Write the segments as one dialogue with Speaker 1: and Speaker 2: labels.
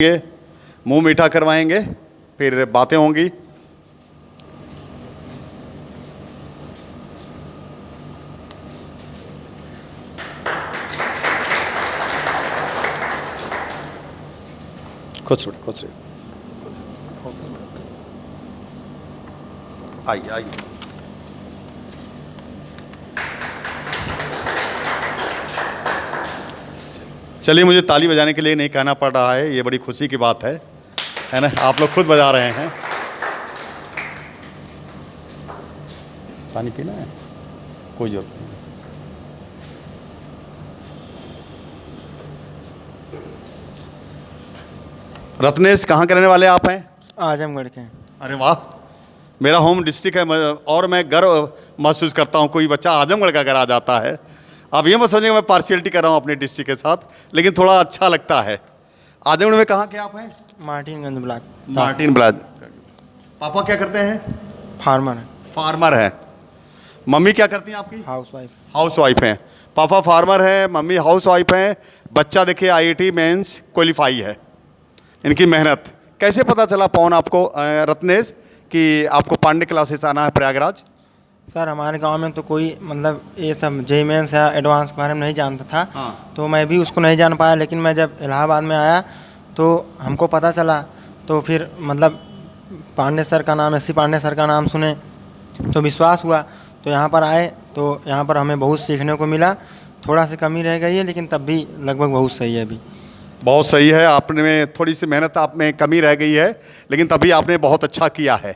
Speaker 1: मुंह मीठा करवाएंगे, फिर बातें होंगी। कुछ आइए आइए। चलिए, मुझे ताली बजाने के लिए नहीं कहना पड़ रहा है, ये बड़ी खुशी की बात है ना। आप लोग खुद बजा रहे हैं। पानी पीना है? कोई जरूरत नहीं। रत्नेश, कहाँ के रहने वाले आप हैं?
Speaker 2: आजमगढ़ के।
Speaker 1: अरे वाह, मेरा होम डिस्ट्रिक्ट है और मैं गर्व महसूस करता हूँ कोई बच्चा आजमगढ़ का अगर आ जाता है। अब ये मत समझिए मैं पार्शियलिटी कर रहा हूँ अपने डिस्ट्रिक्ट के साथ, लेकिन थोड़ा अच्छा लगता है। आजमगढ़ में कहाँ के आप हैं?
Speaker 2: मार्टिनगंज ब्लॉक।
Speaker 1: मार्टिन ब्लाज। पापा क्या करते हैं?
Speaker 2: फार्मर है।
Speaker 1: फार्मर है। मम्मी क्या करती हैं आपकी?
Speaker 2: House wife.
Speaker 1: हाउस वाइफ हैं। पापा फार्मर है, मम्मी हाउस वाइफ हैं। बच्चा देखिए IIT मेंस क्वालिफाई है। इनकी मेहनत कैसे पता चला पवन आपको रत्नेश कि आपको पांडे क्लासेस आना है प्रयागराज?
Speaker 2: सर, हमारे गांव में तो कोई मतलब ये सब JEE मेंस या एडवांस के बारे में नहीं जानता था।
Speaker 1: हाँ।
Speaker 2: तो मैं भी उसको नहीं जान पाया, लेकिन मैं जब इलाहाबाद में आया तो हमको पता चला। तो फिर मतलब पांडे सर का नाम, SC पांडे सर का नाम सुने तो विश्वास हुआ। तो यहाँ पर आए तो यहाँ पर हमें बहुत सीखने को मिला। थोड़ा सी कमी रह गई है, लेकिन तब भी लगभग बहुत सही है। अभी
Speaker 1: बहुत सही है। आपने में थोड़ी सी मेहनत आप में कमी रह गई है, लेकिन तभी आपने बहुत अच्छा किया है।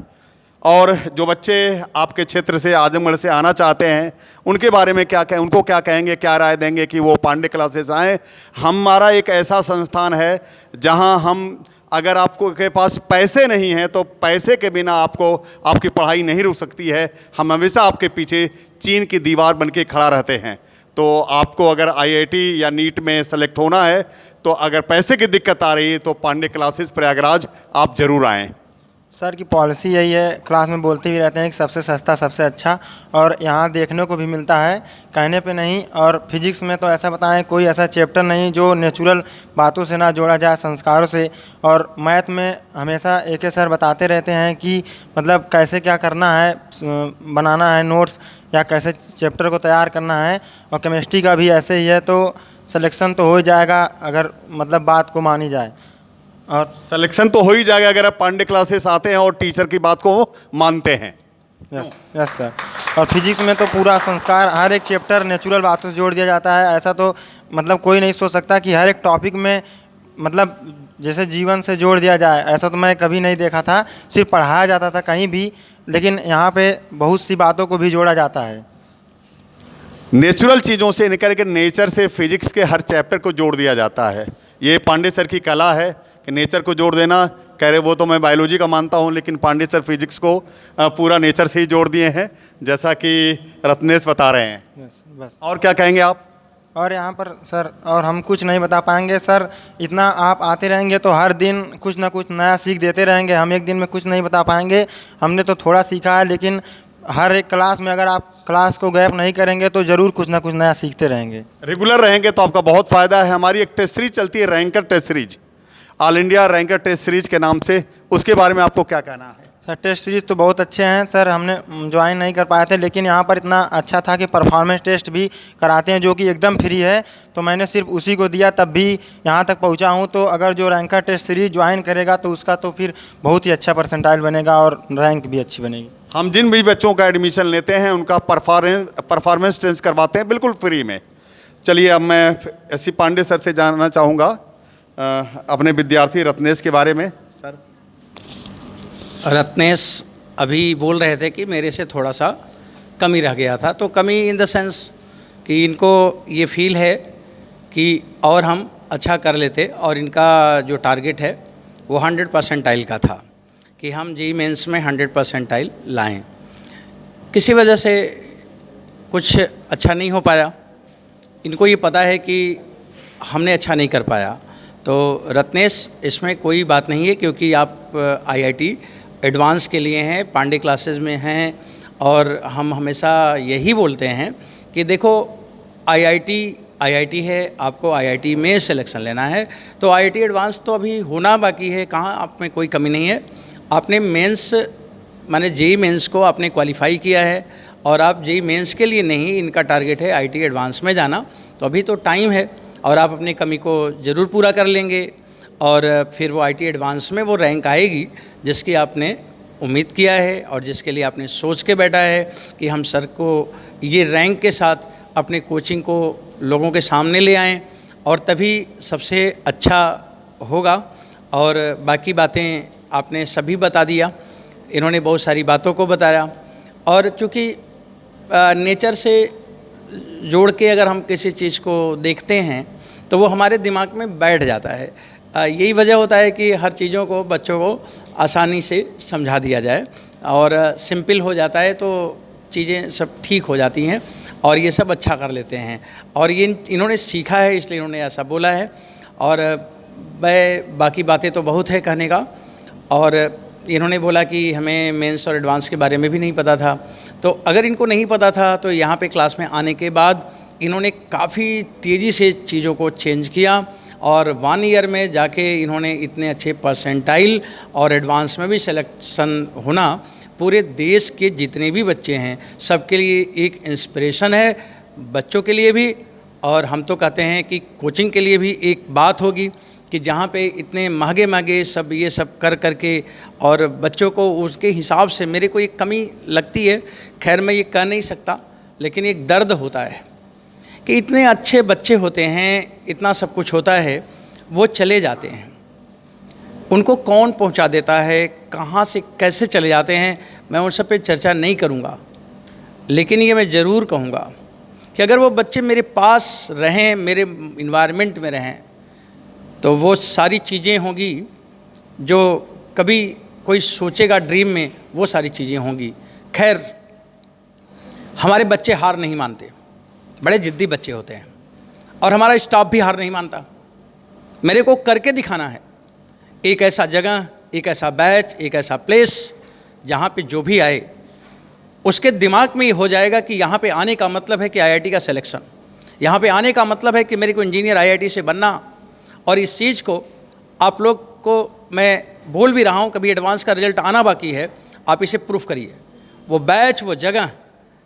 Speaker 1: और जो बच्चे आपके क्षेत्र से आजमगढ़ से आना चाहते हैं उनके बारे में क्या कहें, उनको क्या कहेंगे, क्या राय देंगे कि वो पांडे क्लासेस आएँ? हमारा एक ऐसा संस्थान है जहां हम, अगर आपको के पास पैसे नहीं हैं तो पैसे के बिना आपको आपकी पढ़ाई नहीं रुक सकती है। हम हमेशा आपके पीछे चीन की दीवार बन के खड़ा रहते हैं। तो आपको अगर IIT या नीट में सेलेक्ट होना है तो अगर पैसे की दिक्कत आ रही है तो पांडे क्लासेस प्रयागराज आप ज़रूर आएँ।
Speaker 2: सर की पॉलिसी यही है, क्लास में बोलते भी रहते हैं कि सबसे सस्ता सबसे अच्छा, और यहाँ देखने को भी मिलता है, कहने पे नहीं। और फिजिक्स में तो ऐसा बताएं कोई ऐसा चैप्टर नहीं जो नेचुरल बातों से ना जोड़ा जाए, संस्कारों से। और मैथ में हमेशा AK सर बताते रहते हैं कि मतलब कैसे क्या करना है, बनाना है नोट्स या कैसे चैप्टर को तैयार करना है। और केमिस्ट्री का भी ऐसे ही है। तो सिलेक्शन तो हो ही जाएगा अगर मतलब बात को मानी जाए। और
Speaker 1: सिलेक्शन तो हो ही जाएगा अगर आप पांडे क्लासेस आते हैं और टीचर की बात को मानते हैं।
Speaker 2: Yes sir. और फिजिक्स में तो पूरा संस्कार, हर एक चैप्टर नेचुरल बातों से जोड़ दिया जाता है। ऐसा तो मतलब कोई नहीं सोच सकता कि हर एक टॉपिक में मतलब जैसे जीवन से जोड़ दिया जाए। ऐसा तो मैं कभी नहीं देखा था। सिर्फ पढ़ाया जाता था कहीं भी, लेकिन यहाँ पे बहुत सी बातों को भी जोड़ा जाता है।
Speaker 1: नेचुरल चीज़ों से निकल के नेचर से फिजिक्स के हर चैप्टर को जोड़ दिया जाता है। ये पांडे सर की कला है कि नेचर को जोड़ देना। कह रहे वो तो मैं बायोलॉजी का मानता हूँ, लेकिन पांडे सर फिजिक्स को पूरा नेचर से ही जोड़ दिए हैं, जैसा कि रत्नेश बता रहे हैं।
Speaker 2: बस।
Speaker 1: और क्या कहेंगे आप?
Speaker 2: और यहाँ पर सर और हम कुछ नहीं बता पाएंगे सर। इतना आप आते रहेंगे तो हर दिन कुछ ना कुछ नया सीख देते रहेंगे। हम एक दिन में कुछ नहीं बता पाएंगे। हमने तो थोड़ा सीखा है, लेकिन हर एक क्लास में अगर आप क्लास को गैप नहीं करेंगे तो ज़रूर कुछ ना कुछ नया सीखते रहेंगे।
Speaker 1: रेगुलर रहेंगे तो आपका बहुत फ़ायदा है। हमारी एक टेस्ट सीरीज चलती है, ranker test series, all India ranker test series के नाम से। उसके बारे में आपको क्या कहना है?
Speaker 2: सर, टेस्ट सीरीज़ तो बहुत अच्छे हैं सर। हमने ज्वाइन नहीं कर पाए थे, लेकिन यहाँ पर इतना अच्छा था कि परफॉर्मेंस टेस्ट भी कराते हैं जो कि एकदम फ्री है। तो मैंने सिर्फ उसी को दिया, तब भी यहाँ तक पहुँचा हूँ। तो अगर जो रैंकर टेस्ट सीरीज ज्वाइन करेगा तो उसका तो फिर बहुत ही अच्छा परसेंटाइल बनेगा और रैंक भी अच्छी बनेगी।
Speaker 1: हम जिन भी बच्चों का एडमिशन लेते हैं उनका परफॉर्मेंस टेस्ट करवाते हैं बिल्कुल फ्री में। चलिए, अब मैं SC पांडे सर से जानना चाहूँगा अपने विद्यार्थी रत्नेश के बारे में। सर,
Speaker 3: रत्नेश अभी बोल रहे थे कि मेरे से थोड़ा सा कमी रह गया था। तो कमी इन द सेंस कि इनको ये फील है कि और हम अच्छा कर लेते, और इनका जो टारगेट है वो 100 परसेंटाइल का था कि हम JEE मेंस में 100 परसेंटाइल लाएं। किसी वजह से कुछ अच्छा नहीं हो पाया। इनको ये पता है कि हमने अच्छा नहीं कर पाया। तो रत्नेश, इसमें कोई बात नहीं है, क्योंकि आप IIT एडवांस के लिए हैं, पांडे क्लासेस में हैं। और हम हमेशा यही बोलते हैं कि देखो, IIT आईआईटी है, आपको आईआईटी में सिलेक्शन लेना है। तो आईआईटी एडवांस तो अभी होना बाकी है, कहाँ आप में कोई कमी नहीं है। आपने मेंस माने जेई मेंस को आपने क्वालिफाई किया है और आप जेई मेंस के लिए नहीं, इनका टारगेट है आईआईटी एडवांस में जाना। तो अभी तो टाइम है और आप अपनी कमी को ज़रूर पूरा कर लेंगे और फिर वो आईआईटी एडवांस में वो रैंक आएगी जिसकी आपने उम्मीद किया है और जिसके लिए आपने सोच के बैठा है कि हम सर को ये रैंक के साथ अपने कोचिंग को लोगों के सामने ले आएं और तभी सबसे अच्छा होगा। और बाकी बातें आपने सभी बता दिया, इन्होंने बहुत सारी बातों को बताया। और चूँकि नेचर से जोड़ के अगर हम किसी चीज़ को देखते हैं तो वो हमारे दिमाग में बैठ जाता है। यही वजह होता है कि हर चीज़ों को बच्चों को आसानी से समझा दिया जाए और सिंपल हो जाता है तो चीज़ें सब ठीक हो जाती हैं और ये सब अच्छा कर लेते हैं। और ये इन्होंने सीखा है इसलिए इन्होंने ऐसा बोला है। और मैं बाकी बातें तो बहुत है कहने का। और इन्होंने बोला कि हमें मेंस और एडवांस के बारे में भी नहीं पता था। तो अगर इनको नहीं पता था तो यहाँ पे क्लास में आने के बाद इन्होंने काफ़ी तेज़ी से चीज़ों को चेंज किया और 1 ईयर में जाके इन्होंने इतने अच्छे परसेंटाइल और एडवांस में भी सिलेक्शन होना पूरे देश के जितने भी बच्चे हैं सबके लिए एक इंस्पिरेशन है, बच्चों के लिए भी। और हम तो कहते हैं कि कोचिंग के लिए भी एक बात होगी कि जहाँ पे इतने महंगे सब ये सब कर करके और बच्चों को उसके हिसाब से मेरे को एक कमी लगती है। खैर मैं ये कह नहीं सकता, लेकिन एक दर्द होता है कि इतने अच्छे बच्चे होते हैं, इतना सब कुछ होता है, वो चले जाते हैं। उनको कौन पहुंचा देता है, कहाँ से कैसे चले जाते हैं, मैं उन सब पे चर्चा नहीं करूंगा। लेकिन ये मैं ज़रूर कहूँगा कि अगर वो बच्चे मेरे पास रहें, मेरे इन्वायरमेंट में रहें, तो वो सारी चीज़ें होंगी जो कभी कोई सोचेगा ड्रीम में, वो सारी चीज़ें होंगी। खैर हमारे बच्चे हार नहीं मानते, बड़े ज़िद्दी बच्चे होते हैं और हमारा स्टाफ भी हार नहीं मानता। मेरे को करके दिखाना है, एक ऐसा जगह, एक ऐसा बैच, एक ऐसा प्लेस जहाँ पे जो भी आए उसके दिमाग में ये हो जाएगा कि यहाँ पे आने का मतलब है कि आईआईटी का सिलेक्शन, यहाँ पे आने का मतलब है कि मेरे को इंजीनियर आईआईटी से बनना। और इस चीज़ को आप लोग को मैं बोल भी रहा हूँ, कभी एडवांस का रिजल्ट आना बाकी है, आप इसे प्रूफ करिए। वो बैच, वो जगह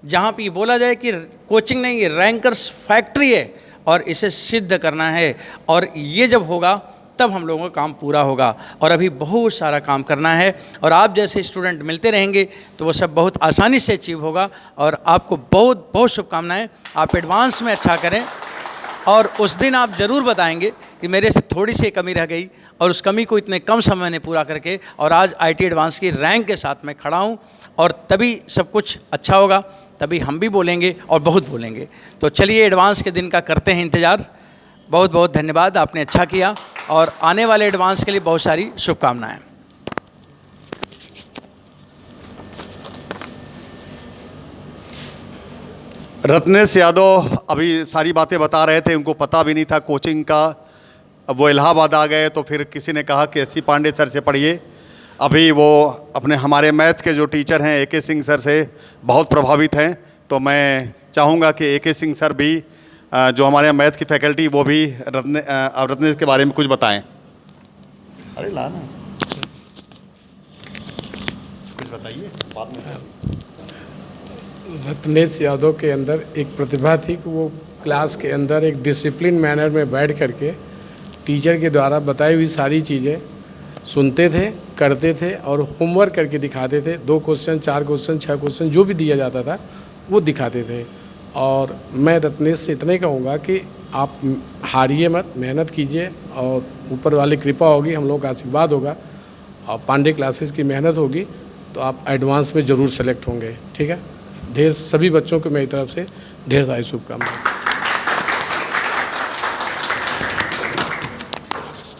Speaker 3: जहाँ पे ये बोला जाए कि कोचिंग नहीं, ये रैंकर्स फैक्ट्री है और इसे सिद्ध करना है। और ये जब होगा तब हम लोगों का काम पूरा होगा। और अभी बहुत सारा काम करना है और आप जैसे स्टूडेंट मिलते रहेंगे तो वो सब बहुत आसानी से अचीव होगा। और आपको बहुत बहुत शुभकामनाएं, आप एडवांस में अच्छा करें और उस दिन आप ज़रूर बताएंगे कि मेरे से थोड़ी सी कमी रह गई और उस कमी को इतने कम समय में पूरा करके और आज आईआईटी एडवांस की रैंक के साथ मैं खड़ा हूँ। और तभी सब कुछ अच्छा होगा, तभी हम भी बोलेंगे और बहुत बोलेंगे। तो चलिए एडवांस के दिन का करते हैं इंतज़ार। बहुत बहुत धन्यवाद, आपने अच्छा किया और आने वाले एडवांस के लिए बहुत सारी शुभकामनाएं।
Speaker 1: रत्नेश यादव अभी सारी बातें बता रहे थे, उनको पता भी नहीं था कोचिंग का। अब वो इलाहाबाद आ गए तो फिर किसी ने कहा कि एस.सी. पांडे सर से पढ़िए। अभी वो अपने हमारे मैथ के जो टीचर हैं ए.के. सिंह सर से बहुत प्रभावित हैं। तो मैं चाहूँगा कि ए.के. सिंह सर भी जो हमारे मैथ की फैकल्टी, वो भी रत्नेश के बारे में कुछ बताएं। अरे ला ना, कुछ बताइए बाद में।
Speaker 4: रत्नेश यादव के अंदर एक प्रतिभा थी कि वो क्लास के अंदर एक डिसिप्लिन मैनर में बैठ करके टीचर के द्वारा बताई हुई सारी चीज़ें सुनते थे, करते थे और होमवर्क करके दिखाते थे। 2 क्वेश्चन, 4 क्वेश्चन, 6 क्वेश्चन जो भी दिया जाता था वो दिखाते थे। और मैं रत्नेश से इतना ही कहूँगा कि आप हारिए मत, मेहनत कीजिए और ऊपर वाली कृपा होगी, हम लोगों का आशीर्वाद होगा और पांडे क्लासेस की मेहनत होगी तो आप एडवांस में ज़रूर सेलेक्ट होंगे। ठीक है, ढेर सभी बच्चों को मेरी तरफ से ढेर सारी शुभकामनाएं।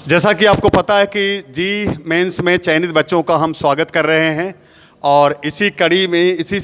Speaker 1: जैसा कि आपको पता है कि जी मेंस में चयनित बच्चों का हम स्वागत कर रहे हैं और इसी कड़ी में, इसी